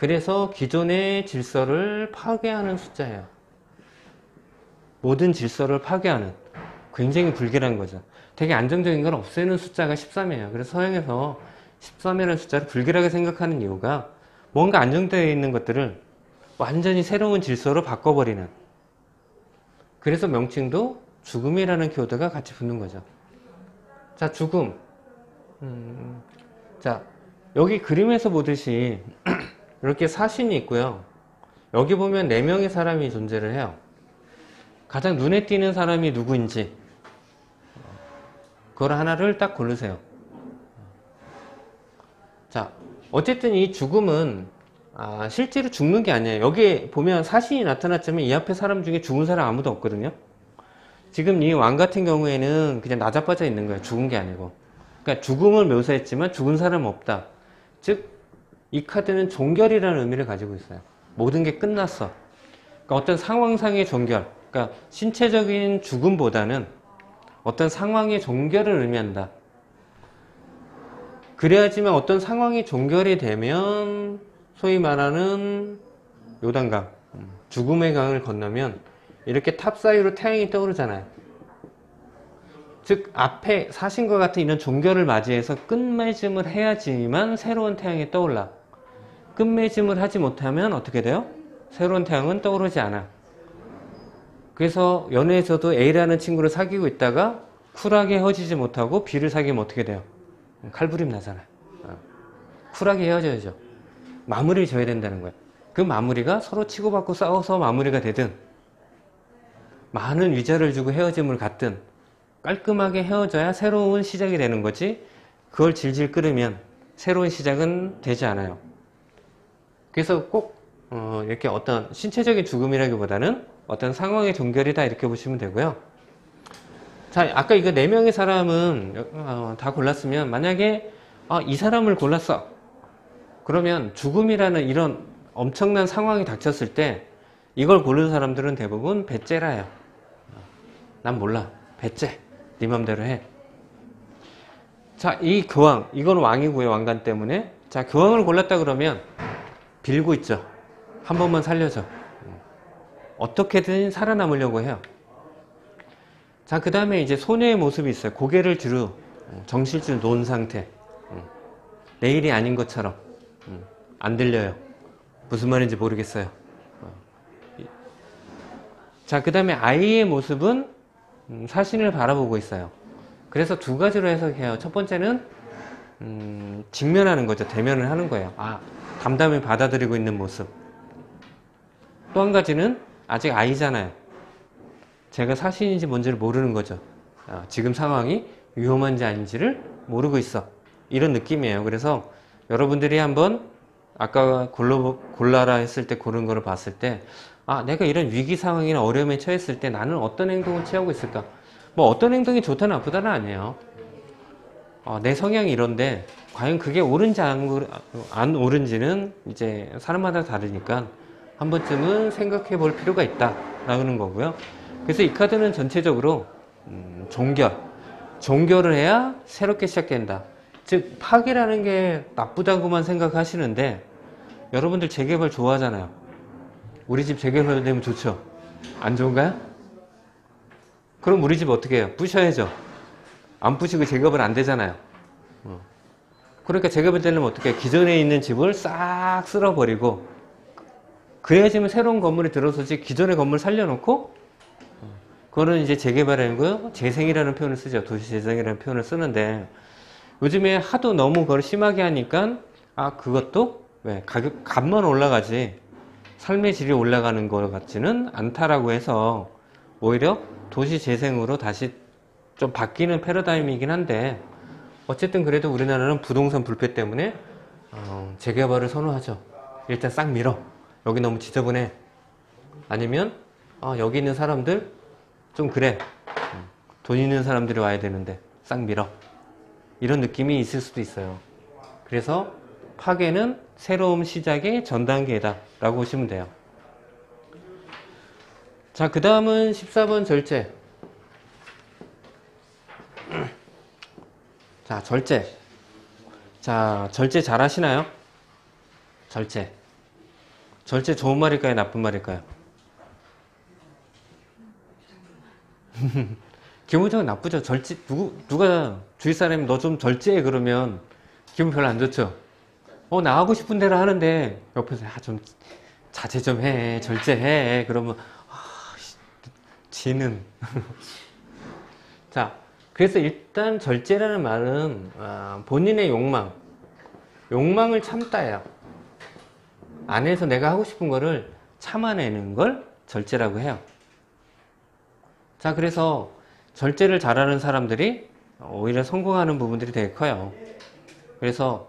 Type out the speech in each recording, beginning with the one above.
그래서 기존의 질서를 파괴하는 숫자예요. 모든 질서를 파괴하는, 굉장히 불길한 거죠. 되게 안정적인 걸 없애는 숫자가 13이에요. 그래서 서양에서 13이라는 숫자를 불길하게 생각하는 이유가 뭔가 안정되어 있는 것들을 완전히 새로운 질서로 바꿔버리는, 그래서 명칭도 죽음이라는 키워드가 같이 붙는 거죠. 자, 죽음. 자, 여기 그림에서 보듯이 이렇게 사신이 있고요. 여기 보면 4명의 사람이 존재를 해요. 가장 눈에 띄는 사람이 누구인지 그걸 하나를 딱 고르세요. 자, 어쨌든 이 죽음은 실제로 죽는 게 아니에요. 여기 보면 사신이 나타났지만 이 앞에 사람 중에 죽은 사람 아무도 없거든요. 지금 이 왕 같은 경우에는 그냥 나자빠져 있는 거예요. 죽은 게 아니고. 그러니까 죽음을 묘사했지만 죽은 사람은 없다. 즉 이 카드는 종결이라는 의미를 가지고 있어요. 모든 게 끝났어. 그러니까 어떤 상황상의 종결, 그러니까 신체적인 죽음보다는 어떤 상황의 종결을 의미한다. 그래야지만 어떤 상황이 종결이 되면 소위 말하는 요단강, 죽음의 강을 건너면 이렇게 탑 사이로 태양이 떠오르잖아요. 즉 앞에 사신과 같은 이런 종결을 맞이해서 끝맺음을 해야지만 새로운 태양이 떠올라. 끝맺음을 하지 못하면 어떻게 돼요? 새로운 태양은 떠오르지 않아. 그래서 연애에서도 A라는 친구를 사귀고 있다가 쿨하게 헤어지지 못하고 B를 사귀면 어떻게 돼요? 칼부림 나잖아요. 쿨하게 헤어져야죠. 마무리를 져야 된다는 거예요. 그 마무리가 서로 치고받고 싸워서 마무리가 되든 많은 위자를 주고 헤어짐을 갖든 깔끔하게 헤어져야 새로운 시작이 되는 거지, 그걸 질질 끌으면 새로운 시작은 되지 않아요. 그래서 꼭 이렇게 어떤 신체적인 죽음이라기보다는 어떤 상황의 종결이다 이렇게 보시면 되고요. 자, 아까 이거 4명의 사람은 다 골랐으면 만약에 이 사람을 골랐어. 그러면 죽음이라는 이런 엄청난 상황이 닥쳤을 때 이걸 고른 사람들은 대부분 배째라예요. 난 몰라. 배째. 네 맘대로 해. 자, 이 교황. 이건 왕이고요. 왕관 때문에. 자, 교황을 골랐다 그러면 빌고 있죠. 한 번만 살려줘. 어떻게든 살아남으려고 해요. 자, 그 다음에 이제 소녀의 모습이 있어요. 고개를 뒤로 정실줄 놓은 상태. 내일이 아닌 것처럼. 안 들려요. 무슨 말인지 모르겠어요. 자, 그 다음에 아이의 모습은 사신을 바라보고 있어요. 그래서 2가지로 해석해요. 첫 번째는 직면하는 거죠. 대면을 하는 거예요. 담담히 받아들이고 있는 모습. 또 한 가지는 아직 아이잖아요. 제가 사신인지 뭔지를 모르는 거죠. 지금 상황이 위험한지 아닌지를 모르고 있어. 이런 느낌이에요. 그래서 여러분들이 한번 아까 골라라 했을 때 고른 거를 봤을 때 내가 이런 위기 상황이나 어려움에 처했을 때 나는 어떤 행동을 취하고 있을까? 뭐 어떤 행동이 좋다 나쁘다는 아니에요. 내 성향이 이런데 과연 그게 옳은지 안 옳은지는 이제 사람마다 다르니까 한 번쯤은 생각해 볼 필요가 있다라는 거고요. 그래서 이 카드는 전체적으로 종결을 해야 새롭게 시작된다. 즉 파괴라는 게 나쁘다고만 생각하시는데 여러분들 재개발 좋아하잖아요. 우리 집 재개발되면 좋죠. 안 좋은가요? 그럼 우리 집 어떻게 해요? 부셔야죠. 안 부시고 재개발 안 되잖아요. 그러니까 재개발 되려면 어떻게 해요? 기존에 있는 집을 싹 쓸어버리고 그래야지만 새로운 건물이 들어서지, 기존의 건물 살려놓고 그거는 이제 재개발이라는 거요. 재생이라는 표현을 쓰죠. 도시재생이라는 표현을 쓰는데 요즘에 하도 너무 그걸 심하게 하니까 그것도 왜 값만 올라가지 삶의 질이 올라가는 것 같지는 않다라고 해서 오히려 도시재생으로 다시 좀 바뀌는 패러다임이긴 한데 어쨌든 그래도 우리나라는 부동산 불패 때문에 재개발을 선호하죠. 일단 싹 밀어. 여기 너무 지저분해. 아니면 여기 있는 사람들 좀 그래. 돈 있는 사람들이 와야 되는데 싹 밀어. 이런 느낌이 있을 수도 있어요. 그래서 파괴는 새로운 시작의 전 단계다 라고 보시면 돼요. 자, 그 다음은 14번 절제. 자, 절제. 자, 절제 잘 하시나요? 절제. 절제 좋은 말일까요? 나쁜 말일까요? 기본적으로 나쁘죠. 절제, 누가 주위 사람이 너 좀 절제해 그러면 기분 별로 안 좋죠. 나 하고 싶은 대로 하는데 옆에서 좀 자제 좀 해, 절제해. 그러면 지는. 자, 그래서 일단 절제라는 말은 본인의 욕망을 참다예요. 안에서 내가 하고 싶은 거를 참아내는 걸 절제라고 해요. 자, 그래서 절제를 잘하는 사람들이 오히려 성공하는 부분들이 되게 커요. 그래서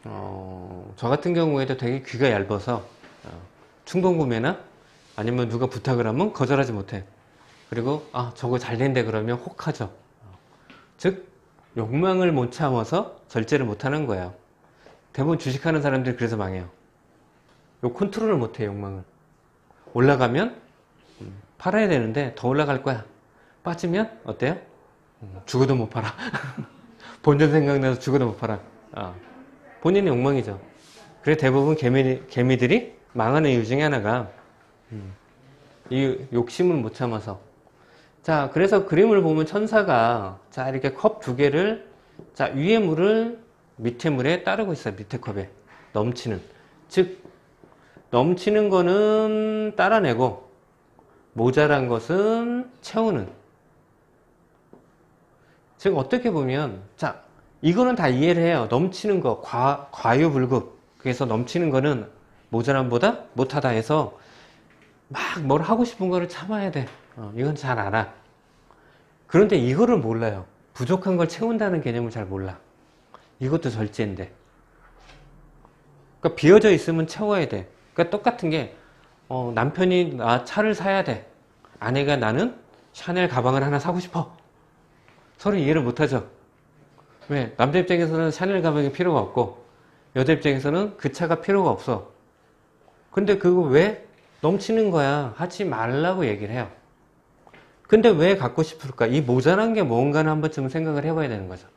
저 같은 경우에도 되게 귀가 얇아서 충동구매나 아니면 누가 부탁을 하면 거절하지 못해. 그리고 저거 잘 된대 그러면 혹하죠. 즉 욕망을 못 참아서 절제를 못하는 거예요. 대부분 주식하는 사람들이 그래서 망해요. 요 컨트롤을 못해. 욕망을 올라가면 팔아야 되는데 더 올라갈 거야. 빠지면 어때요? 죽어도 못 팔아. 본전 생각나서 죽어도 못 팔아. 본인의 욕망이죠. 그래서 대부분 개미들이 망하는 이유 중에 하나가 이 욕심을 못 참아서. 자, 그래서 그림을 보면 천사가 자 이렇게 컵 두 개를 자 위에 물을 밑에 물에 따르고 있어요. 밑에 컵에 넘치는. 즉 넘치는 거는 따라내고 모자란 것은 채우는. 즉 어떻게 보면 자 이거는 다 이해를 해요. 넘치는 거 과유불급. 그래서 넘치는 거는 모자람보다 못하다 해서 막 뭘 하고 싶은 거를 참아야 돼. 이건 잘 알아. 그런데 이거를 몰라요. 부족한 걸 채운다는 개념을 잘 몰라. 이것도 절제인데. 그러니까 비어져 있으면 채워야 돼. 그러니까 똑같은 게 남편이 나 차를 사야 돼. 아내가 나는 샤넬 가방을 하나 사고 싶어. 서로 이해를 못하죠. 왜? 남자 입장에서는 샤넬 가방이 필요가 없고 여자 입장에서는 그 차가 필요가 없어. 근데 그거 왜? 넘치는 거야. 하지 말라고 얘기를 해요. 근데 왜 갖고 싶을까? 이 모자란 게 뭔가는 한 번쯤 생각을 해봐야 되는 거죠.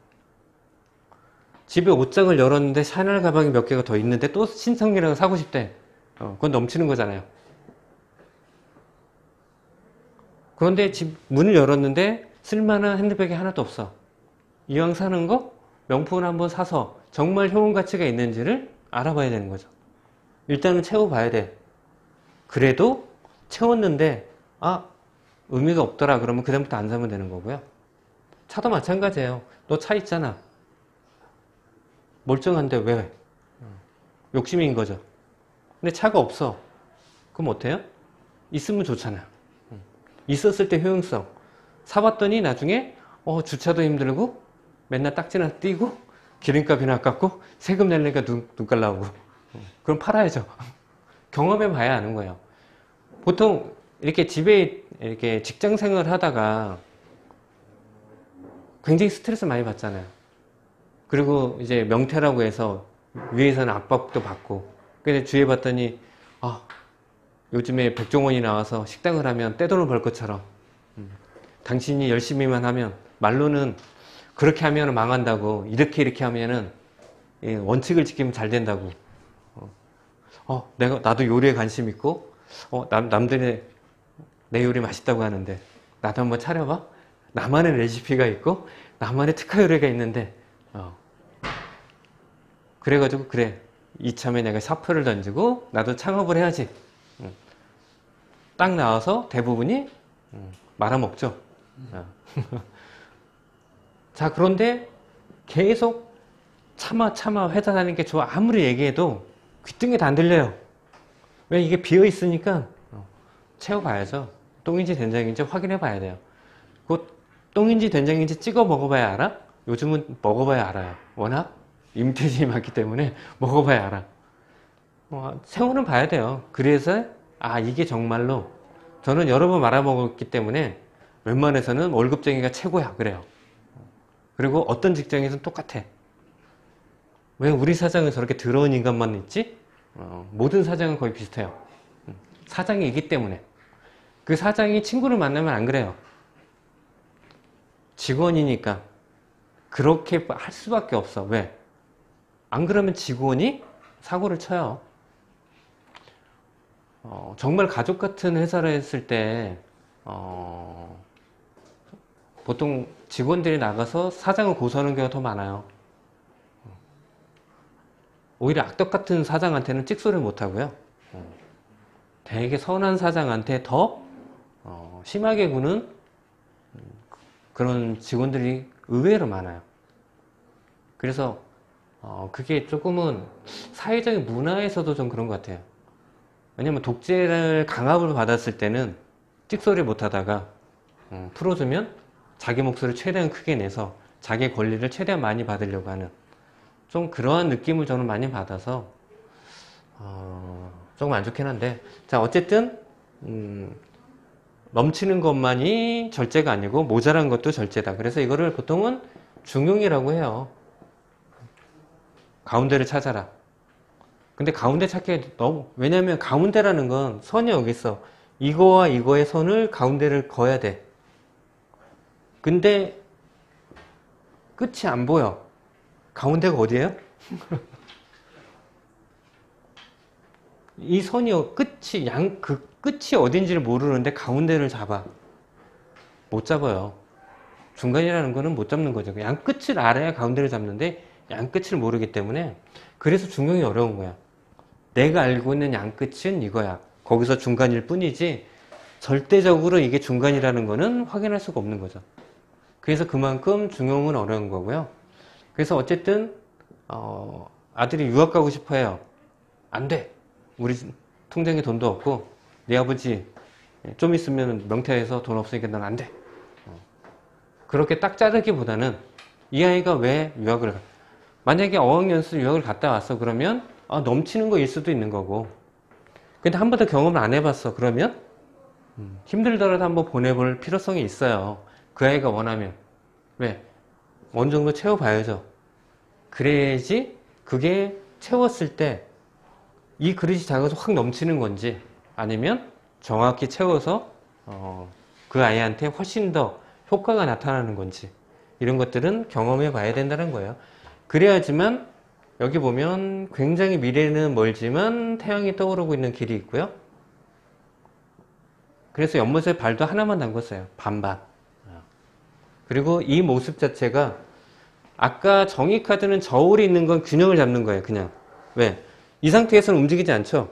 집에 옷장을 열었는데 샤넬 가방이 몇 개가 더 있는데 또 신상이라고 사고 싶대. 그건 넘치는 거잖아요. 그런데 집 문을 열었는데 쓸만한 핸드백이 하나도 없어. 이왕 사는 거 명품을 한번 사서 정말 효용 가치가 있는지를 알아봐야 되는 거죠. 일단은 채워봐야 돼. 그래도 채웠는데 의미가 없더라 그러면 그다음부터 안 사면 되는 거고요. 차도 마찬가지예요. 너 차 있잖아. 멀쩡한데 왜? 욕심인 거죠. 근데 차가 없어. 그럼 어때요? 있으면 좋잖아. 있었을 때 효용성. 사봤더니 나중에 주차도 힘들고 맨날 딱지나 띄고 기름값이나 아깝고 세금 내려니까 눈깔 나오고. 그럼 팔아야죠. 경험해 봐야 아는 거예요. 보통 이렇게 집에 이렇게 직장 생활을 하다가 굉장히 스트레스 많이 받잖아요. 그리고 이제 명퇴라고 해서 위에서는 압박도 받고. 근데 주위에 봤더니 요즘에 백종원이 나와서 식당을 하면 떼돈을 벌 것처럼 당신이 열심히만 하면 말로는 그렇게 하면 망한다고 이렇게 하면은 원칙을 지키면 잘 된다고. 나도 요리에 관심 있고 남들이 내 요리 맛있다고 하는데 나도 한번 차려봐. 나만의 레시피가 있고 나만의 특화 요리가 있는데 그래가지고 그래 이참에 내가 사표를 던지고 나도 창업을 해야지. 딱 나와서 대부분이 말아먹죠. 자, 그런데 계속 참아 회사 다니는 게 좋아 아무리 얘기해도 귀등에 다 안 들려요. 왜? 이게 비어 있으니까 채워봐야죠. 똥인지 된장인지 확인해 봐야 돼요. 그 똥인지 된장인지 찍어 먹어봐야 알아? 요즘은 먹어봐야 알아요. 워낙 임태진이 많기 때문에 먹어봐야 알아. 새우는 봐야 돼요. 그래서 이게 정말로 저는 여러 번 말아먹었기 때문에 웬만해서는 월급쟁이가 최고야 그래요. 그리고 어떤 직장에서는 똑같아. 왜 우리 사장은 저렇게 더러운 인간만 있지? 모든 사장은 거의 비슷해요. 사장이기 때문에. 그 사장이 친구를 만나면 안 그래요. 직원이니까 그렇게 할 수밖에 없어. 왜? 안 그러면 직원이 사고를 쳐요. 정말 가족 같은 회사를 했을 때 보통 직원들이 나가서 사장을 고소하는 경우가 더 많아요. 오히려 악덕 같은 사장한테는 찍소리를 못하고요. 되게 선한 사장한테 더 심하게 구는 그런 직원들이 의외로 많아요. 그래서 그게 조금은 사회적인 문화에서도 좀 그런 것 같아요. 왜냐면 독재를 강압을 받았을 때는 찍소리 못하다가 풀어주면 자기 목소리를 최대한 크게 내서 자기 권리를 최대한 많이 받으려고 하는 좀 그러한 느낌을 저는 많이 받아서 조금 안 좋긴 한데, 자 어쨌든 넘치는 것만이 절제가 아니고 모자란 것도 절제다. 그래서 이거를 보통은 중용이라고 해요. 가운데를 찾아라. 근데 가운데 찾기 너무, 왜냐면 가운데라는 건 선이 여기 있어. 이거와 이거의 선을 가운데를 그어야 돼. 근데 끝이 안 보여. 가운데가 어디예요? 이 선이 끝이 그 끝이 어딘지를 모르는데 가운데를 잡아. 못 잡아요. 중간이라는 거는 못 잡는 거죠. 양 끝을 알아야 가운데를 잡는데 양 끝을 모르기 때문에, 그래서 중용이 어려운 거야. 내가 알고 있는 양 끝은 이거야. 거기서 중간일 뿐이지 절대적으로 이게 중간이라는 거는 확인할 수가 없는 거죠. 그래서 그만큼 중용은 어려운 거고요. 그래서 어쨌든 아들이 유학 가고 싶어 해요. 안 돼. 우리 통장에 돈도 없고 네 아버지 좀 있으면 명퇴해서 돈 없으니까 난 안 돼. 그렇게 딱 자르기보다는 이 아이가 왜 유학을 가? 만약에 어학연수 유학을 갔다 왔어 그러면 넘치는 거일 수도 있는 거고, 근데 한 번도 경험을 안 해봤어 그러면 힘들더라도 한번 보내볼 필요성이 있어요. 그 아이가 원하면. 왜? 어느 정도 채워봐야죠. 그래야지 그게 채웠을 때 이 그릇이 작아서 확 넘치는 건지, 아니면 정확히 채워서 그 아이한테 훨씬 더 효과가 나타나는 건지, 이런 것들은 경험해 봐야 된다는 거예요. 그래야지만 여기 보면 굉장히 미래는 멀지만 태양이 떠오르고 있는 길이 있고요. 그래서 연못에 발도 하나만 담궜어요. 반반. 그리고 이 모습 자체가, 아까 정의 카드는 저울이 있는 건 균형을 잡는 거예요. 그냥. 왜? 이 상태에서는 움직이지 않죠.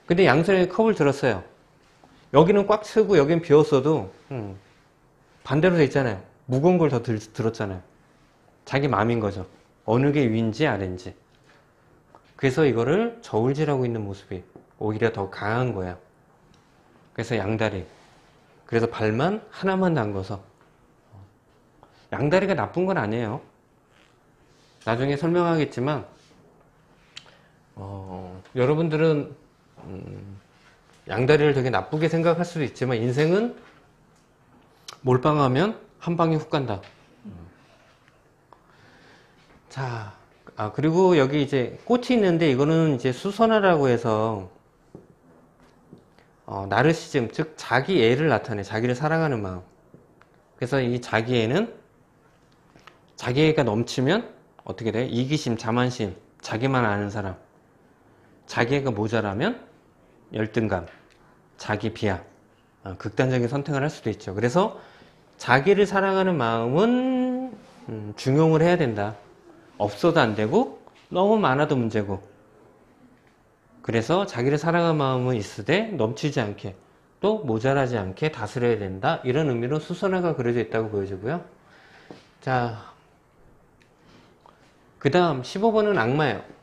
근데 양손에 컵을 들었어요. 여기는 꽉 차고 여기는 비었어도 반대로 돼 있잖아요. 무거운 걸 더 들었잖아요. 자기 마음인 거죠. 어느 게 위인지 아래인지. 그래서 이거를 저울질하고 있는 모습이 오히려 더 강한 거야. 그래서 양다리. 그래서 발만 하나만 담궈서. 양다리가 나쁜 건 아니에요. 나중에 설명하겠지만 여러분들은 양다리를 되게 나쁘게 생각할 수도 있지만, 인생은 몰빵하면 한 방에 훅 간다. 자, 그리고 여기 이제 꽃이 있는데, 이거는 이제 수선화라고 해서 나르시즘, 즉 자기 애를 나타내. 자기를 사랑하는 마음. 그래서 이 자기 애는, 자기 애가 넘치면 어떻게 돼? 이기심, 자만심, 자기만 아는 사람. 자기애가 모자라면 열등감, 자기 비하, 극단적인 선택을 할 수도 있죠. 그래서 자기를 사랑하는 마음은 중용을 해야 된다. 없어도 안 되고 너무 많아도 문제고. 그래서 자기를 사랑하는 마음은 있으되 넘치지 않게, 또 모자라지 않게 다스려야 된다. 이런 의미로 수선화가 그려져 있다고 보여지고요. 자, 그 다음 15번은 악마예요.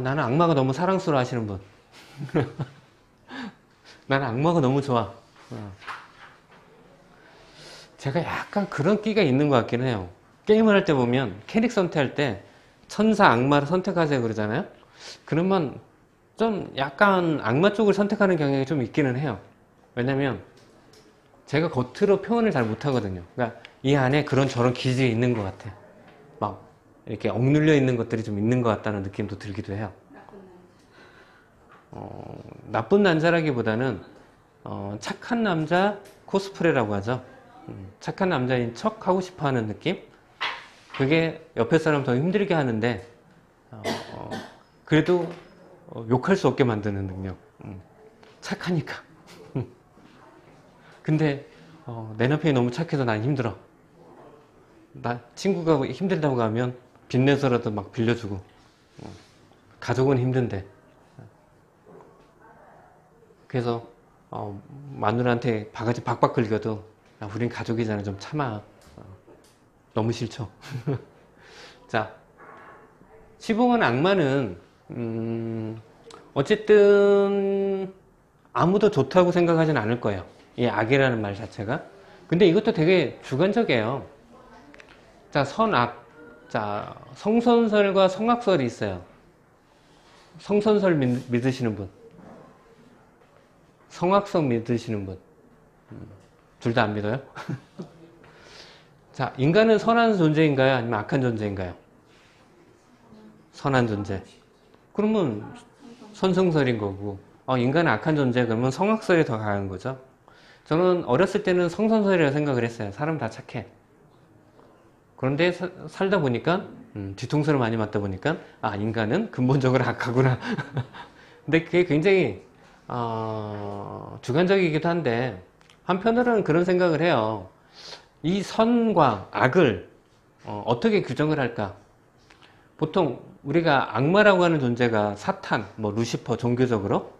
나는 악마가 너무 사랑스러워 하시는 분. 나는 악마가 너무 좋아. 제가 약간 그런 끼가 있는 것 같긴 해요. 게임을 할 때 보면 캐릭 선택할 때 천사, 악마를 선택하세요 그러잖아요. 그러면 좀 약간 악마 쪽을 선택하는 경향이 좀 있기는 해요. 왜냐면 제가 겉으로 표현을 잘 못하거든요. 그러니까 이 안에 그런 저런 기질이 있는 것 같아. 막 이렇게 억눌려 있는 것들이 좀 있는 것 같다는 느낌도 들기도 해요. 나쁜 남자라기보다는 착한 남자 코스프레라고 하죠. 착한 남자인 척 하고 싶어 하는 느낌? 그게 옆에 사람 더 힘들게 하는데, 그래도 욕할 수 없게 만드는 능력. 착하니까. 근데 내 남편이 너무 착해서 난 힘들어. 나 친구가 힘들다고 하면 빚내서라도 막 빌려주고. 가족은 힘든데. 그래서 마누라한테 바가지 박박 긁어도 야, 우린 가족이잖아, 좀 참아. 너무 싫죠. 자, 시봉한 악마는 어쨌든 아무도 좋다고 생각하진 않을 거예요. 이 악이라는 말 자체가. 근데 이것도 되게 주관적이에요. 자, 선악. 자, 성선설과 성악설이 있어요. 성선설 믿으시는 분, 성악설 믿으시는 분, 둘 다 안 믿어요? 자, 인간은 선한 존재인가요? 아니면 악한 존재인가요? 선한 존재. 그러면 선성설인 거고, 인간은 악한 존재, 그러면 성악설이 더 강한 거죠. 저는 어렸을 때는 성선설이라고 생각을 했어요. 사람 다 착해. 그런데 살다 보니까, 뒤통수를 많이 맞다 보니까, 인간은 근본적으로 악하구나. 근데 그게 굉장히, 주관적이기도 한데, 한편으로는 그런 생각을 해요. 이 선과 악을, 어떻게 규정을 할까? 보통 우리가 악마라고 하는 존재가 사탄, 루시퍼, 종교적으로,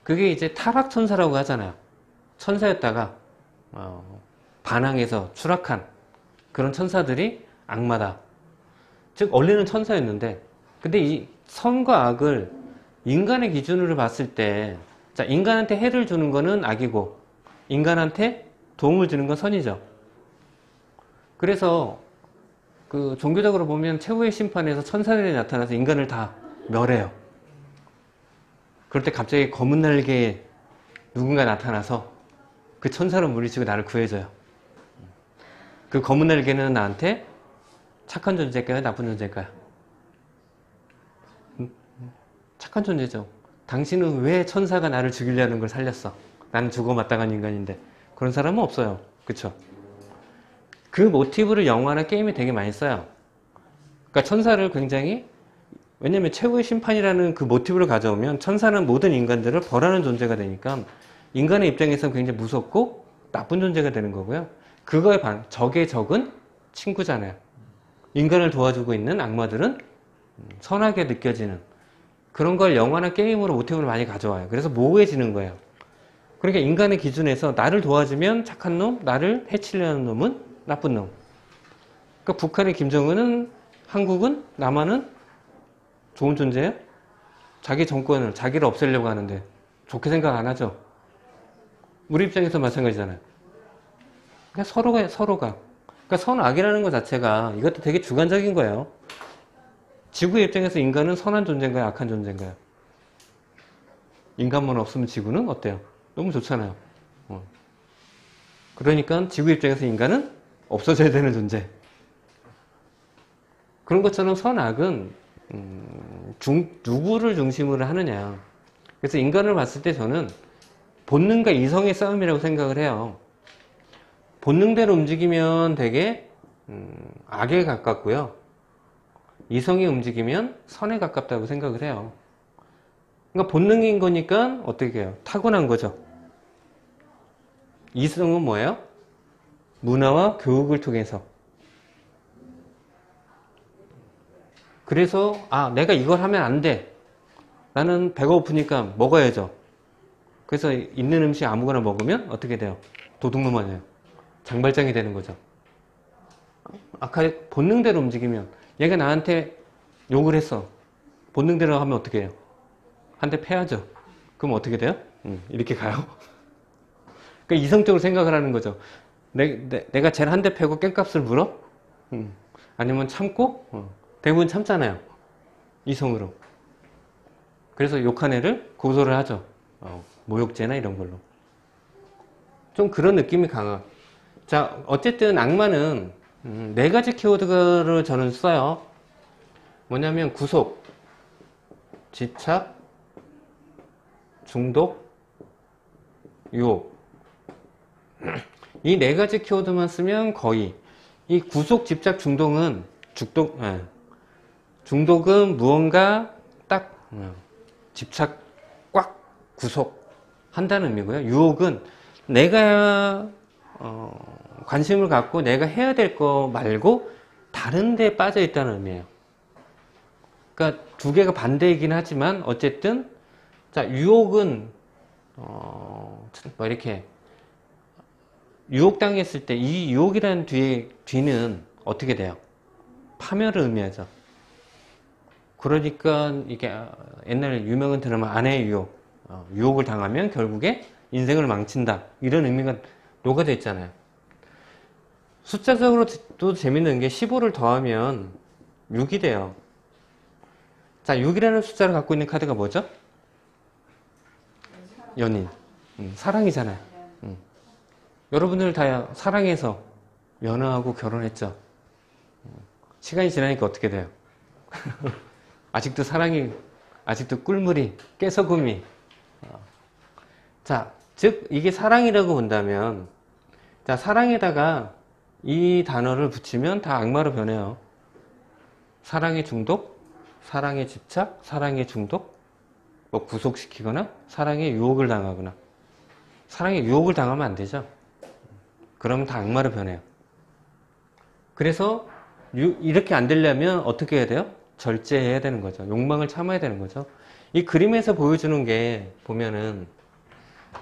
그게 이제 타락천사라고 하잖아요. 천사였다가, 반항해서 추락한 그런 천사들이 악마다. 즉, 원래는 천사였는데, 근데 이 선과 악을 인간의 기준으로 봤을 때, 자, 인간한테 해를 주는 거는 악이고, 인간한테 도움을 주는 건 선이죠. 그래서, 종교적으로 보면 최후의 심판에서 천사들이 나타나서 인간을 다 멸해요. 그럴 때 갑자기 검은 날개에 누군가 나타나서 그 천사를 물리치고 나를 구해줘요. 그 검은 날개는 나한테 착한 존재일까요? 나쁜 존재일까요? 착한 존재죠. 당신은 왜 천사가 나를 죽이려는 걸 살렸어? 나는 죽어 마땅한 인간인데. 그런 사람은 없어요. 그쵸? 그 모티브를 영화나 게임에 되게 많이 써요. 그러니까 천사를 굉장히, 왜냐면 최후의 심판이라는 그 모티브를 가져오면 천사는 모든 인간들을 벌하는 존재가 되니까 인간의 입장에서는 굉장히 무섭고 나쁜 존재가 되는 거고요. 그거에 적의 적은 친구잖아요. 인간을 도와주고 있는 악마들은 선하게 느껴지는 그런 걸 영화나 게임으로 모티브를 많이 가져와요. 그래서 모호해지는 거예요. 그러니까 인간의 기준에서 나를 도와주면 착한 놈, 나를 해치려는 놈은 나쁜 놈. 그러니까 북한의 김정은은, 한국은, 남한은 좋은 존재예요? 자기 정권을, 자기를 없애려고 하는데 좋게 생각 안 하죠? 우리 입장에서 마찬가지잖아요. 그러니까 서로가. 그러니까 선악이라는 것 자체가 이것도 되게 주관적인 거예요. 지구의 입장에서 인간은 선한 존재인가요? 악한 존재인가요? 인간만 없으면 지구는 어때요? 너무 좋잖아요. 그러니까 지구 입장에서 인간은 없어져야 되는 존재. 그런 것처럼 선악은 누구를 중심으로 하느냐. 그래서 인간을 봤을 때 저는 본능과 이성의 싸움이라고 생각을 해요. 본능대로 움직이면 되게 악에 가깝고요. 이성이 움직이면 선에 가깝다고 생각을 해요. 그러니까 본능인 거니까 어떻게 해요? 타고난 거죠. 이성은 뭐예요? 문화와 교육을 통해서. 그래서 내가 이걸 하면 안 돼. 나는 배가 고프니까 먹어야죠. 그래서 있는 음식 아무거나 먹으면 어떻게 돼요? 도둑놈 아니에요. 장발장이 되는 거죠. 아까 본능대로 움직이면 얘가 나한테 욕을 했어. 본능대로 하면 어떻게 해요? 한 대 패야죠. 그럼 어떻게 돼요? 이렇게 가요. 그러니까 이성적으로 생각을 하는 거죠. 내가 쟤를 한 대 패고 깽값을 물어? 아니면 참고? 대부분 참잖아요. 이성으로. 그래서 욕한 애를 고소를 하죠. 모욕죄나 이런 걸로. 좀 그런 느낌이 강한. 자, 어쨌든 악마는 네 가지 키워드를 저는 써요. 뭐냐면 구속, 집착, 중독, 유혹. 이 네 가지 키워드만 쓰면 거의 이 구속, 집착, 중독은 중독은 무언가 딱 집착 꽉 구속한다는 의미고요. 유혹은 내가 관심을 갖고 내가 해야 될 거 말고 다른 데 빠져 있다는 의미예요. 그러니까 두 개가 반대이긴 하지만 어쨌든 자, 유혹은 뭐 이렇게 유혹당했을 때 이 유혹이라는 뒤는 어떻게 돼요? 파멸을 의미하죠. 그러니까 이게 옛날에 유명한 드라마 아내의 유혹, 유혹을 당하면 결국에 인생을 망친다, 이런 의미가 녹아져 있잖아요. 숫자적으로도 재밌는 게 15를 더하면 6이 돼요. 자, 6이라는 숫자를 갖고 있는 카드가 뭐죠? 연인. 사랑이잖아요. 여러분들 다 사랑해서 연하하고 결혼했죠. 시간이 지나니까 어떻게 돼요? 아직도 사랑이, 아직도 꿀물이, 깨소금이. 자, 즉 이게 사랑이라고 본다면, 자, 사랑에다가 이 단어를 붙이면 다 악마로 변해요. 사랑의 중독, 사랑의 집착, 사랑의 중독, 뭐 구속시키거나 사랑의 유혹을 당하거나. 사랑의 유혹을 당하면 안 되죠. 그러면 다 악마로 변해요. 그래서 이렇게 안 되려면 어떻게 해야 돼요? 절제해야 되는 거죠. 욕망을 참아야 되는 거죠. 이 그림에서 보여주는 게 보면은,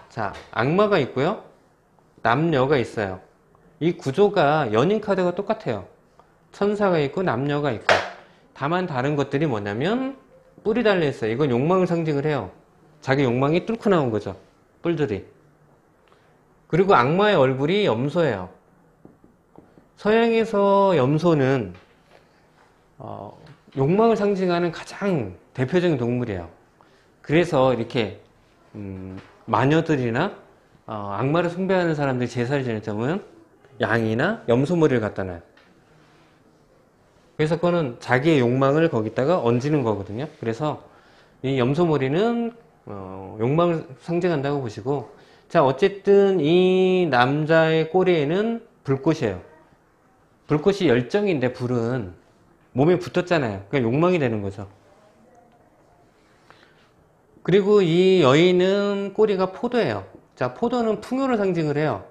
자, 악마가 있고요, 남녀가 있어요. 이 구조가 연인 카드가 똑같아요. 천사가 있고 남녀가 있고. 다만 다른 것들이 뭐냐면 뿔이 달려있어요. 이건 욕망을 상징을 해요. 자기 욕망이 뚫고 나온 거죠. 뿔들이. 그리고 악마의 얼굴이 염소예요. 서양에서 염소는 욕망을 상징하는 가장 대표적인 동물이에요. 그래서 이렇게 마녀들이나 악마를 숭배하는 사람들이 제사를 지낼 때면 양이나 염소 머리를 갖다 놔요. 그래서 그거는 자기의 욕망을 거기다가 얹는 거거든요. 그래서 이 염소 머리는 욕망을 상징한다고 보시고, 자, 어쨌든 이 남자의 꼬리에는 불꽃이에요. 불꽃이 열정인데 불은 몸에 붙었잖아요. 그러니까 욕망이 되는 거죠. 그리고 이 여인은 꼬리가 포도예요. 자, 포도는 풍요를 상징을 해요.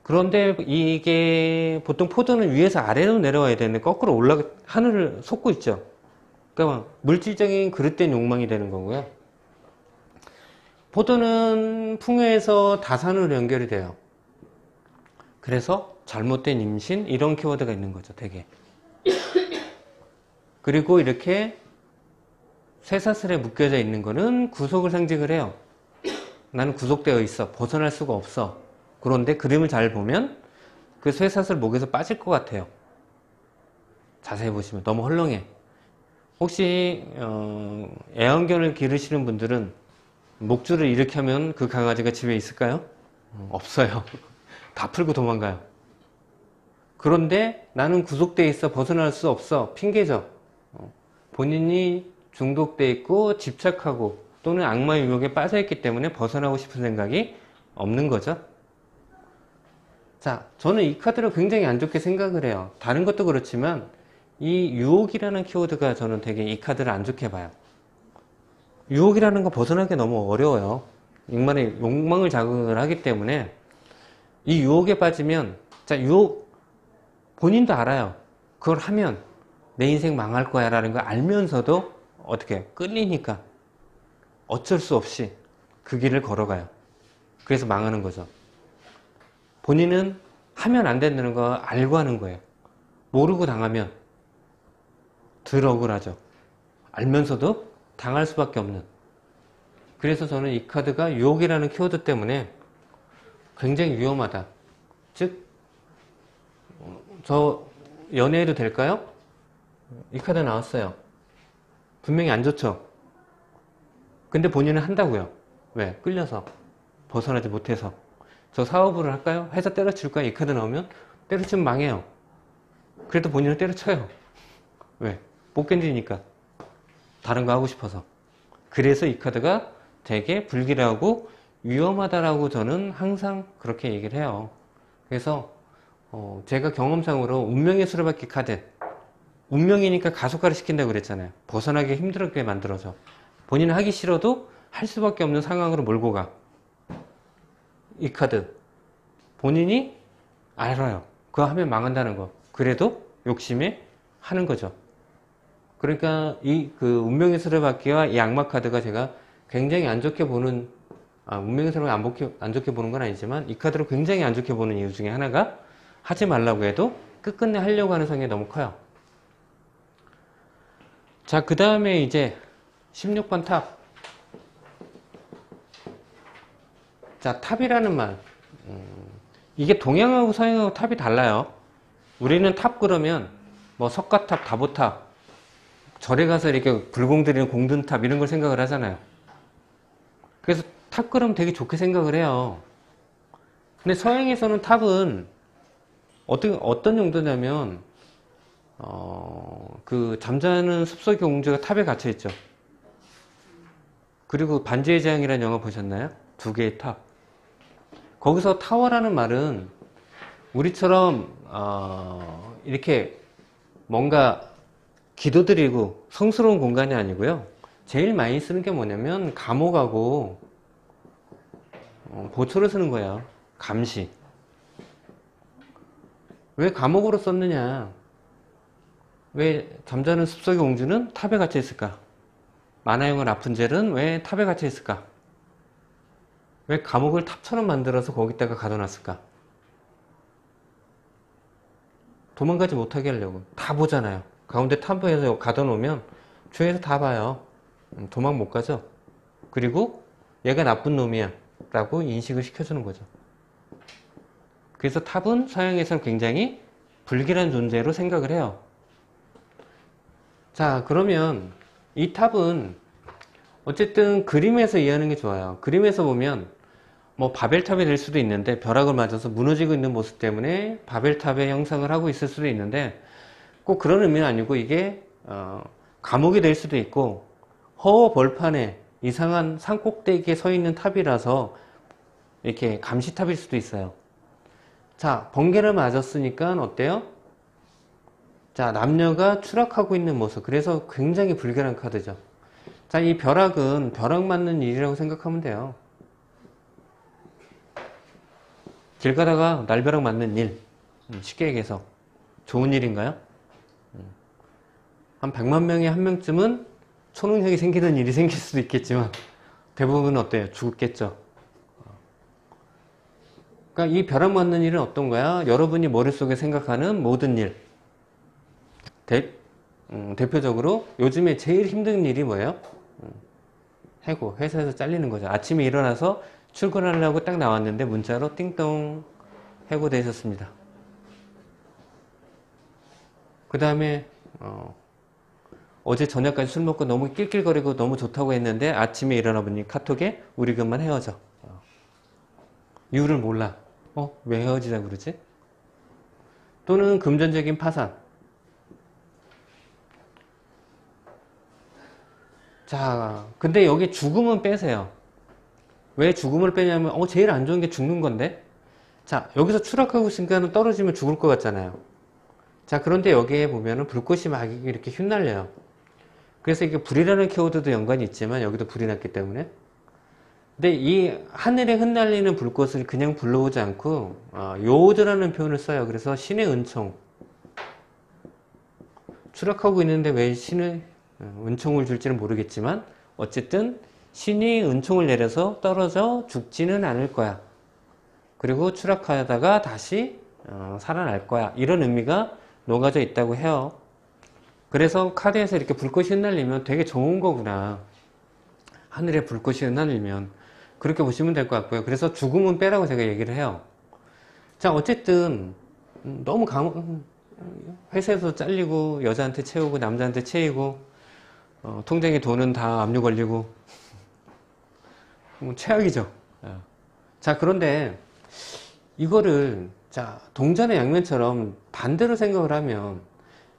그런데 이게 보통 포도는 위에서 아래로 내려와야 되는데 거꾸로 하늘을 솟고 있죠. 그러니까 물질적인 그릇된 욕망이 되는 거고요. 포도는 풍요에서 다산으로 연결이 돼요. 그래서 잘못된 임신, 이런 키워드가 있는 거죠, 되게. 그리고 이렇게 쇠사슬에 묶여져 있는 거는 구속을 상징을 해요. 나는 구속되어 있어. 벗어날 수가 없어. 그런데 그림을 잘 보면 그 쇠사슬 목에서 빠질 것 같아요. 자세히 보시면 너무 헐렁해. 혹시 애완견을 기르시는 분들은 목줄을 이렇게 하면 그 강아지가 집에 있을까요? 없어요. 다 풀고 도망가요. 그런데 나는 구속되어 있어. 벗어날 수 없어. 핑계죠. 본인이 중독되어 있고 집착하고 또는 악마의 유혹에 빠져있기 때문에 벗어나고 싶은 생각이 없는 거죠. 자, 저는 이 카드를 굉장히 안 좋게 생각을 해요. 다른 것도 그렇지만 이 유혹이라는 키워드가 저는 되게 이 카드를 안 좋게 봐요. 유혹이라는 거 벗어나기 너무 어려워요. 욕망을 자극을 하기 때문에 이 유혹에 빠지면, 자, 유혹 본인도 알아요. 그걸 하면 내 인생 망할 거야 라는 걸 알면서도 어떻게 끌리니까 어쩔 수 없이 그 길을 걸어가요. 그래서 망하는 거죠. 본인은 하면 안 된다는 거 알고 하는 거예요. 모르고 당하면 덜 억울하죠. 알면서도 당할 수밖에 없는. 그래서 저는 이 카드가 유혹이라는 키워드 때문에 굉장히 위험하다. 즉, 저 연애해도 될까요? 이 카드 나왔어요. 분명히 안 좋죠. 근데 본인은 한다고요. 왜? 끌려서. 벗어나지 못해서. 저 사업을 할까요? 회사 때려칠까요? 이 카드 나오면 때려치면 망해요. 그래도 본인은 때려쳐요. 왜? 못 견디니까. 다른 거 하고 싶어서. 그래서 이 카드가 되게 불길하고 위험하다라고 저는 항상 그렇게 얘기를 해요. 그래서 제가 경험상으로 운명의 수레바퀴 카드, 운명이니까 가속화를 시킨다고 그랬잖아요. 벗어나기 힘들게 만들어서. 본인은 하기 싫어도 할 수밖에 없는 상황으로 몰고 가. 이 카드. 본인이 알아요. 그거 하면 망한다는 거. 그래도 욕심에 하는 거죠. 그러니까 그 운명의 수레바퀴와 이 악마 카드가 제가 굉장히 안 좋게 보는, 운명의 수레바퀴 안 좋게 보는 건 아니지만 이 카드를 굉장히 안 좋게 보는 이유 중에 하나가 하지 말라고 해도 끝끝내 하려고 하는 성향이 너무 커요. 자, 그 다음에 이제 16번 탑. 자, 탑이라는 말. 이게 동양하고 서양하고 탑이 달라요. 우리는 탑 그러면 뭐 석가탑, 다보탑, 절에 가서 이렇게 불공 드리는 공든탑 이런 걸 생각을 하잖아요. 그래서 탑 그러면 되게 좋게 생각을 해요. 근데 서양에서는 탑은 어떤 용도냐면 그 잠자는 숲속의 공주가 탑에 갇혀 있죠. 그리고 반지의 제왕이라는 영화 보셨나요? 두 개의 탑. 거기서 타워라는 말은 우리처럼 이렇게 뭔가 기도드리고 성스러운 공간이 아니고요. 제일 많이 쓰는 게 뭐냐면 감옥하고 보초를 쓰는 거예요. 감시. 왜 감옥으로 썼느냐? 왜 잠자는 숲속의 공주는 탑에 갇혀 있을까? 만화영화 라푼젤은 왜 탑에 갇혀 있을까? 왜 감옥을 탑처럼 만들어서 거기다가 가둬놨을까? 도망가지 못하게 하려고. 다 보잖아요. 가운데 탑에서 가둬놓으면 주위에서 다 봐요. 도망 못 가죠. 그리고 얘가 나쁜 놈이야 라고 인식을 시켜주는 거죠. 그래서 탑은 서양에서는 굉장히 불길한 존재로 생각을 해요. 자, 그러면 이 탑은 어쨌든 그림에서 이해하는 게 좋아요. 그림에서 보면 뭐 바벨탑이 될 수도 있는데 벼락을 맞아서 무너지고 있는 모습 때문에 바벨탑의 형상을 하고 있을 수도 있는데 꼭 그런 의미는 아니고 이게 감옥이 될 수도 있고 허허벌판에 이상한 산꼭대기에 서 있는 탑이라서 이렇게 감시탑일 수도 있어요. 자, 번개를 맞았으니까 어때요? 자, 남녀가 추락하고 있는 모습. 그래서 굉장히 불길한 카드죠. 자, 이 벼락은 벼락 맞는 일이라고 생각하면 돼요. 길 가다가 날벼락 맞는 일. 쉽게 얘기해서 좋은 일인가요? 한 100만 명에 한 명쯤은 초능력이 생기는 일이 생길 수도 있겠지만 대부분은 어때요? 죽겠죠. 그러니까 이 벼락 맞는 일은 어떤 거야? 여러분이 머릿속에 생각하는 모든 일. 대표적으로 요즘에 제일 힘든 일이 뭐예요? 해고, 회사에서 잘리는 거죠. 아침에 일어나서 출근하려고 딱 나왔는데 문자로 띵동 해고되셨습니다. 그 다음에 어제 저녁까지 술 먹고 너무 낄낄거리고 너무 좋다고 했는데 아침에 일어나 보니 카톡에 우리 그만 헤어져. 이유를 몰라. 왜 헤어지자 그러지? 또는 금전적인 파산. 자, 근데 여기 죽음은 빼세요. 왜 죽음을 빼냐면 제일 안 좋은 게 죽는 건데. 자, 여기서 추락하고 있으니까 떨어지면 죽을 것 같잖아요. 자, 그런데 여기에 보면은 불꽃이 막 이렇게 휘날려요. 그래서 이게 불이라는 키워드도 연관이 있지만 여기도 불이 났기 때문에. 근데 이 하늘에 흩날리는 불꽃을 그냥 불러오지 않고 요오드라는 표현을 써요. 그래서 신의 은총. 추락하고 있는데 왜 신의 은총을 줄지는 모르겠지만 어쨌든 신이 은총을 내려서 떨어져 죽지는 않을 거야. 그리고 추락하다가 다시 살아날 거야. 이런 의미가 녹아져 있다고 해요. 그래서 카드에서 이렇게 불꽃이 흩날리면 되게 좋은 거구나. 하늘에 불꽃이 흩날리면 그렇게 보시면 될 것 같고요. 그래서 죽음은 빼라고 제가 얘기를 해요. 자, 어쨌든 너무 회사에서 잘리고 여자한테 채우고 남자한테 채이고 통장에 돈은 다 압류 걸리고 최악이죠. 자, 그런데 이거를 자, 동전의 양면처럼 반대로 생각을 하면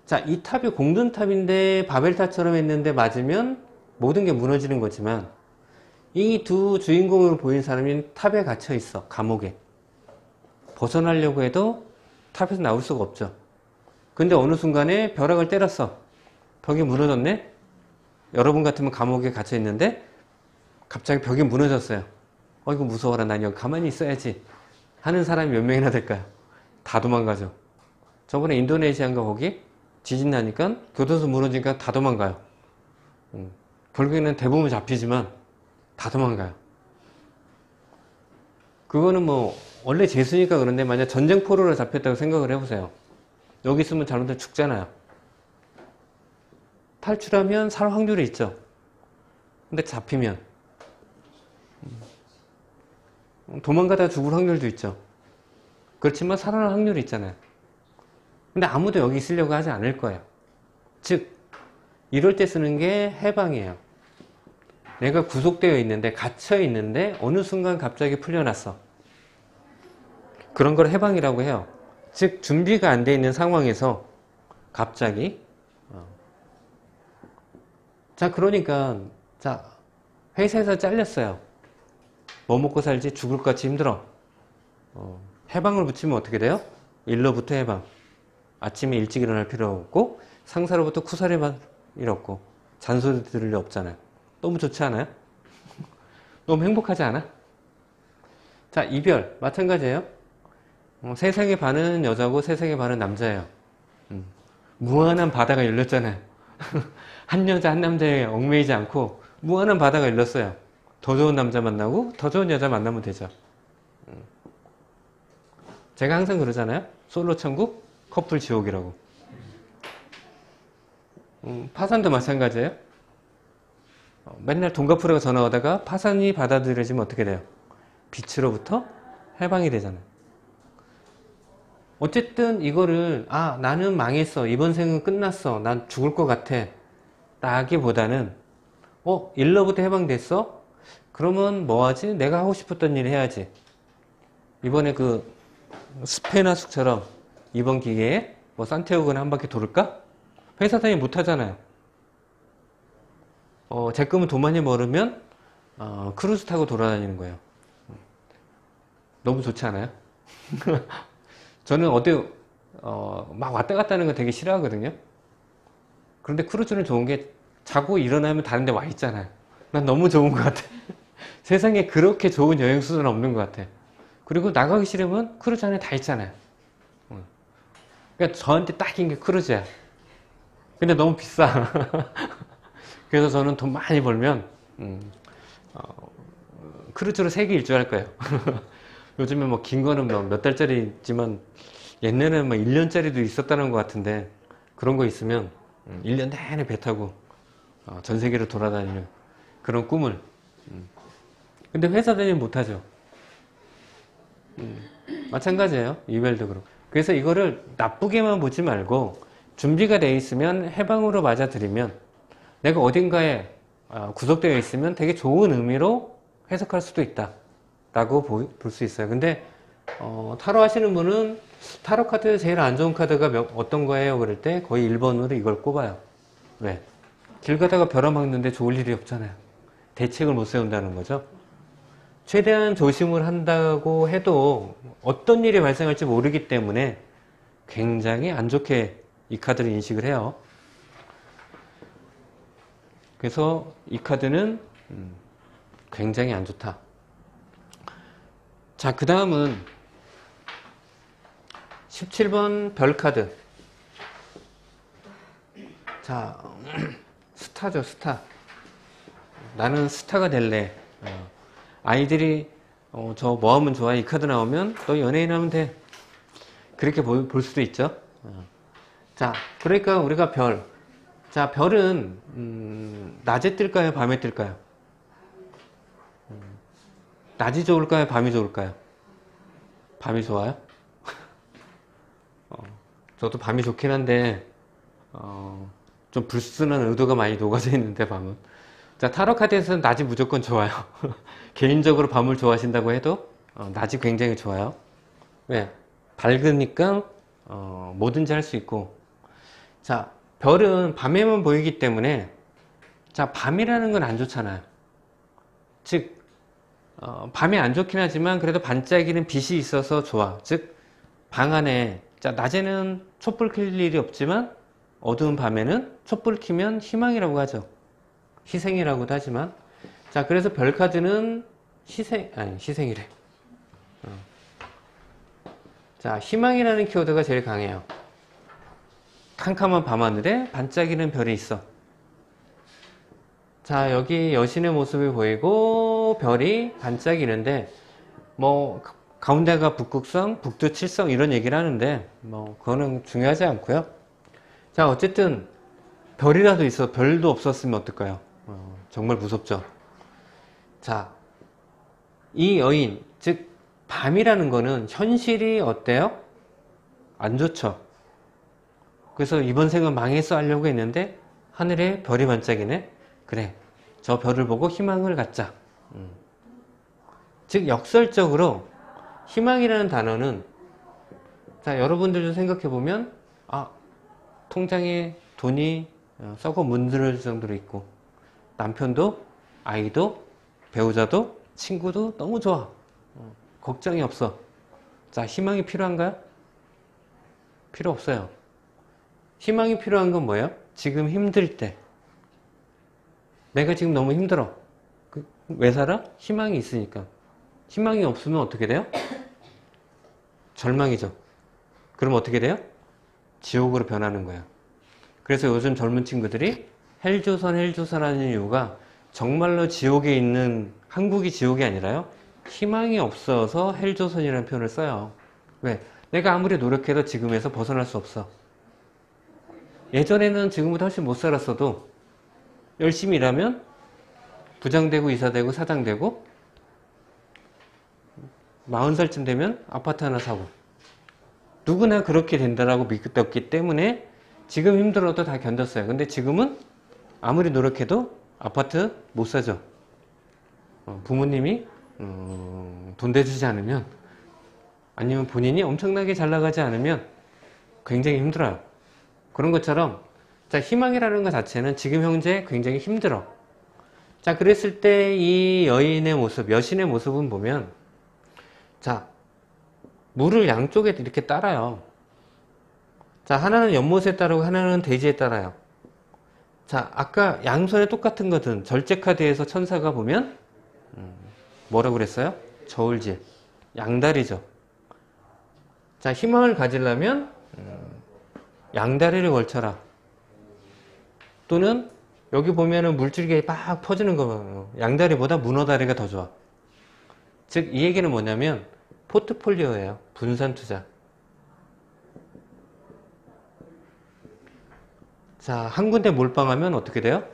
자, 이 탑이 공든탑인데 바벨탑처럼 했는데 맞으면 모든 게 무너지는 거지만 이 두 주인공으로 보인 사람이 탑에 갇혀 있어. 감옥에. 벗어나려고 해도 탑에서 나올 수가 없죠. 근데 어느 순간에 벼락을 때렸어. 벽이 무너졌네? 여러분 같으면 감옥에 갇혀 있는데 갑자기 벽이 무너졌어요. 이거 무서워라. 난 여기 가만히 있어야지. 하는 사람이 몇 명이나 될까요? 다 도망가죠. 저번에 인도네시아인가 거기 지진 나니까 교도소 무너지니까 다 도망가요. 결국에는 대부분 잡히지만 다 도망가요. 그거는 뭐 원래 재수니까 그런데 만약 전쟁포로로 잡혔다고 생각을 해보세요. 여기 있으면 잘못하면 죽잖아요. 탈출하면 살 확률이 있죠. 근데 잡히면 도망가다 죽을 확률도 있죠. 그렇지만 살아날 확률이 있잖아요. 근데 아무도 여기 있으려고 하지 않을 거예요. 즉 이럴 때 쓰는 게 해방이에요. 내가 구속되어 있는데 갇혀 있는데 어느 순간 갑자기 풀려났어. 그런 걸 해방이라고 해요. 즉 준비가 안 돼 있는 상황에서 갑자기 자 그러니까 자 회사에서 잘렸어요. 뭐 먹고 살지 죽을 것 같이 힘들어. 해방을 붙이면 어떻게 돼요? 일로부터 해방. 아침에 일찍 일어날 필요 없고 상사로부터 쿠사리만 일 없고 잔소리 들을 일 없잖아요. 너무 좋지 않아요? 너무 행복하지 않아? 자 이별 마찬가지예요. 세상의 반은 여자고 세상의 반은 남자예요. 무한한 바다가 열렸잖아요. 한 여자 한 남자에 얽매이지 않고 무한한 바다가 열렸어요. 더 좋은 남자 만나고 더 좋은 여자 만나면 되죠. 제가 항상 그러잖아요. 솔로 천국, 커플 지옥이라고. 파산도 마찬가지예요. 맨날 돈 갚으려고 전화 오다가 파산이 받아들여지면 어떻게 돼요? 빛으로부터 해방이 되잖아요. 어쨌든 이거를 나는 망했어. 이번 생은 끝났어. 난 죽을 것 같아. 라기보다는 일로부터 해방됐어? 그러면 뭐하지? 내가 하고 싶었던 일 해야지. 이번에 그 스페나숙처럼 이번 기회에 뭐 산티아고는 한 바퀴 돌을까? 회사 다니 못하잖아요. 제 거면 돈 많이 벌으면 크루즈 타고 돌아다니는 거예요. 너무 좋지 않아요? 저는 막 왔다 갔다 하는 거 되게 싫어하거든요. 그런데 크루즈는 좋은 게 자고 일어나면 다른 데 와 있잖아요. 난 너무 좋은 것 같아. 세상에 그렇게 좋은 여행 수준은 없는 것 같아. 그리고 나가기 싫으면 크루즈 안에 다 있잖아요. 그러니까 저한테 딱인 게 크루즈야. 근데 너무 비싸. 그래서 저는 돈 많이 벌면 크루즈로 세계 일주할 거예요. 요즘에 뭐 긴 거는 뭐 몇 달짜리 있지만 옛날에는 뭐 1년짜리도 있었다는 것 같은데 그런 거 있으면 1년 내내 배 타고 전 세계를 돌아다니는 그런 꿈을 근데 회사 다니면 못하죠. 마찬가지예요. 이별도 그렇고. 그래서 이거를 나쁘게만 보지 말고 준비가 되어 있으면 해방으로 맞아들이면 내가 어딘가에 구속되어 있으면 되게 좋은 의미로 해석할 수도 있다 라고 볼 수 있어요. 근데 타로 하시는 분은 타로 카드 제일 안 좋은 카드가 어떤 거예요? 그럴 때 거의 1번으로 이걸 꼽아요. 왜? 길 가다가 벼락맞는데 좋을 일이 없잖아요. 대책을 못 세운다는 거죠. 최대한 조심을 한다고 해도 어떤 일이 발생할지 모르기 때문에 굉장히 안 좋게 이 카드를 인식을 해요. 그래서 이 카드는 굉장히 안 좋다. 자, 그 다음은 17번 별 카드. 자, 스타죠, 스타. 나는 스타가 될래. 아이들이 저 뭐 하면 좋아? 이 카드 나오면 너 연예인 하면 돼. 그렇게 볼 수도 있죠. 자, 그러니까 우리가 별. 자, 별은 낮에 뜰까요? 밤에 뜰까요? 낮이 좋을까요? 밤이 좋을까요? 밤이 좋아요? 저도 밤이 좋긴 한데 좀 불순한 의도가 많이 녹아져 있는데 밤은. 자, 타로 카드에서는 낮이 무조건 좋아요. 개인적으로 밤을 좋아하신다고 해도 낮이 굉장히 좋아요. 왜? 밝으니까 뭐든지 할 수 있고. 자, 별은 밤에만 보이기 때문에 자, 밤이라는 건 안 좋잖아요. 즉 밤이 안 좋긴 하지만 그래도 반짝이는 빛이 있어서 좋아. 즉 방 안에 자, 낮에는 촛불 켤 일이 없지만 어두운 밤에는 촛불 켜면 희망이라고 하죠. 희생이라고도 하지만. 자, 그래서 별 카드는 희생이래. 자, 희망이라는 키워드가 제일 강해요. 캄캄한 밤하늘에 반짝이는 별이 있어. 자, 여기 여신의 모습이 보이고 별이 반짝이는데 뭐 가운데가 북극성, 북두칠성 이런 얘기를 하는데 뭐 그거는 중요하지 않고요. 자, 어쨌든 별이라도 있어 별도 없었으면 어떨까요? 정말 무섭죠. 자, 이 여인, 즉 밤이라는 거는 현실이 어때요? 안 좋죠. 그래서 이번 생은 망했어 하려고 했는데 하늘에 별이 반짝이네. 그래, 저 별을 보고 희망을 갖자. 즉 역설적으로 희망이라는 단어는, 자, 여러분들도 생각해보면 통장에 돈이 썩어 문드러질 정도로 있고 남편도 아이도 배우자도 친구도 너무 좋아. 걱정이 없어. 자, 희망이 필요한가요? 필요 없어요. 희망이 필요한 건 뭐예요? 지금 힘들 때. 내가 지금 너무 힘들어. 왜 살아? 희망이 있으니까. 희망이 없으면 어떻게 돼요? 절망이죠. 그럼 어떻게 돼요? 지옥으로 변하는 거예요. 그래서 요즘 젊은 친구들이 헬조선 하는 이유가 정말로 지옥에 있는, 한국이 지옥이 아니라요, 희망이 없어서 헬조선이라는 표현을 써요. 왜? 내가 아무리 노력해도 지금에서 벗어날 수 없어. 예전에는 지금보다 훨씬 못 살았어도 열심히 일하면 부장되고 이사되고 사장되고 40살쯤 되면 아파트 하나 사고, 누구나 그렇게 된다라고 믿었기 때문에 지금 힘들어도 다 견뎠어요. 근데 지금은 아무리 노력해도 아파트 못 사죠. 부모님이 돈 대주지 않으면, 아니면 본인이 엄청나게 잘 나가지 않으면 굉장히 힘들어요. 그런 것처럼, 자, 희망이라는 것 자체는 지금 현재 굉장히 힘들어. 자, 그랬을 때 이 여인의 모습, 여신의 모습은 보면, 자, 물을 양쪽에 이렇게 따라요. 자, 하나는 연못에 따르고 하나는 대지에 따라요. 자, 아까 양손에 똑같은 거든 절제 카드에서 천사가 보면 뭐라고 그랬어요? 저울질, 양다리죠. 자, 희망을 가지려면 양다리를 걸쳐라. 또는 여기 보면은 물줄기가 막 퍼지는 거예요. 양다리보다 문어다리가 더 좋아. 즉, 이 얘기는 뭐냐면 포트폴리오예요. 분산 투자. 자, 한 군데 몰빵하면 어떻게 돼요?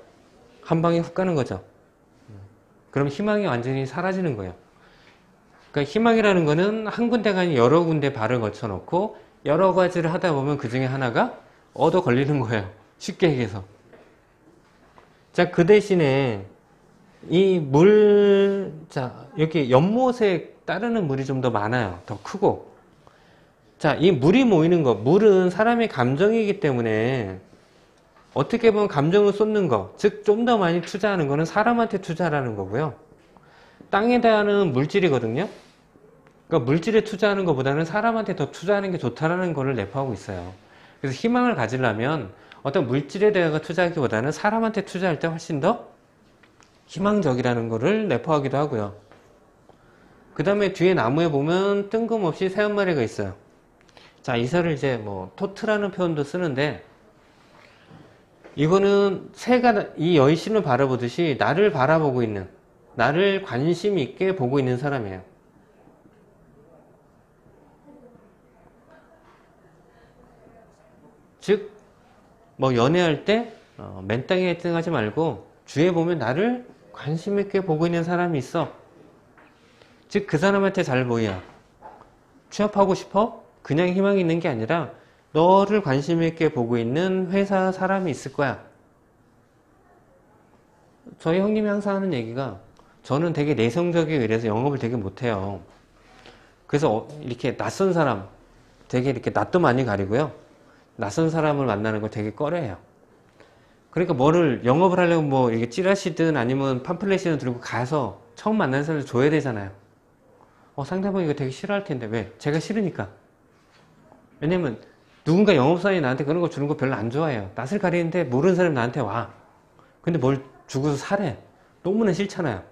한 방에 훅 가는 거죠. 그럼 희망이 완전히 사라지는 거예요. 그러니까 희망이라는 거는 한 군데가 아닌 여러 군데 발을 걸쳐 놓고 여러 가지를 하다 보면 그 중에 하나가 얻어 걸리는 거예요. 쉽게 얘기해서. 자, 그 대신에 이 물, 자, 여기 연못에 따르는 물이 좀 더 많아요. 더 크고. 자, 이 물이 모이는 거, 물은 사람의 감정이기 때문에 어떻게 보면 감정을 쏟는 거, 즉 좀 더 많이 투자하는 거는 사람한테 투자라는 거고요. 땅에 대한 물질이거든요. 그러니까 물질에 투자하는 것보다는 사람한테 더 투자하는 게 좋다라는 거를 내포하고 있어요. 그래서 희망을 가지려면 어떤 물질에 대해서 투자하기보다는 사람한테 투자할 때 훨씬 더 희망적이라는 거를 내포하기도 하고요. 그 다음에 뒤에 나무에 보면 뜬금없이 새 한 마리가 있어요. 자, 이사를 이제 뭐 토트라는 표현도 쓰는데, 이거는 새가 이 여신을 바라보듯이 나를 바라보고 있는, 나를 관심 있게 보고 있는 사람이에요. 즉, 뭐 연애할 때 맨땅에 뜨하지 말고 주위에 보면 나를 관심 있게 보고 있는 사람이 있어. 즉, 그 사람한테 잘 보여. 취업하고 싶어? 그냥 희망이 있는 게 아니라 너를 관심 있게 보고 있는 회사 사람이 있을 거야. 저희 형님이 항상 하는 얘기가, 저는 되게 내성적이고 이래서 영업을 되게 못해요. 그래서 이렇게 낯선 사람, 되게 이렇게 낯도 많이 가리고요. 낯선 사람을 만나는 걸 되게 꺼려해요. 그러니까 뭐를 영업을 하려면 뭐 이게 찌라시든 아니면 팜플렛이든 들고 가서 처음 만나는 사람을 줘야 되잖아요. 상대방이 이거 되게 싫어할 텐데. 왜? 제가 싫으니까. 왜냐면 누군가 영업사원이 나한테 그런 거 주는 거 별로 안 좋아해요. 낯을 가리는데 모르는 사람이 나한테 와. 근데 뭘 주고서 사래. 너무나 싫잖아요.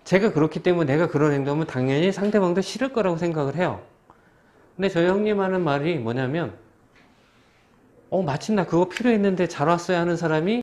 제가 그렇기 때문에 내가 그런 행동하면 당연히 상대방도 싫을 거라고 생각을 해요. 근데 저희 형님 하는 말이 뭐냐면 마침 나 그거 필요했는데 잘 왔어요 하는 사람이